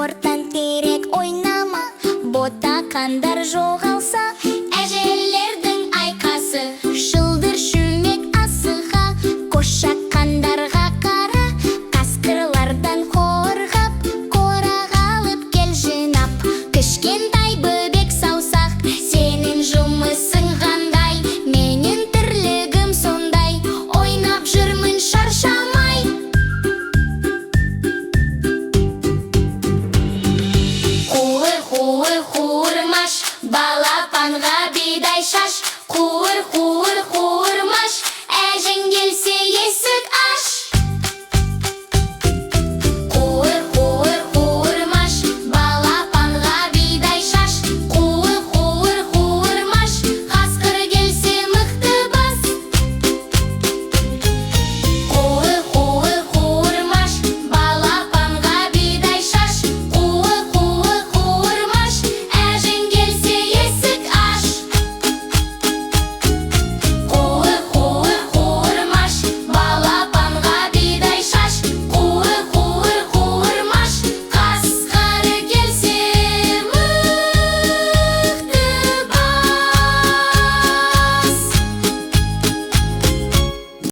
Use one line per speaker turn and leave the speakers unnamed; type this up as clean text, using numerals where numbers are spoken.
ортан терек ойнама, ботақандар жоғалса, әжелердің айқасы. Шылдыр шүмек асыға, қошаққандарға қара, қасқырлардан қорғап, қораға алып кел жинап. Кішкентай бөбек саусақ, сенің жұмысың қандай? Менің тірлігім сондай, ойнап жүрмін шаршамай. Қуыр-қуыр-қуырмаш, балапанға бидай шаш. Қуыр-қуыр-қуырмаш.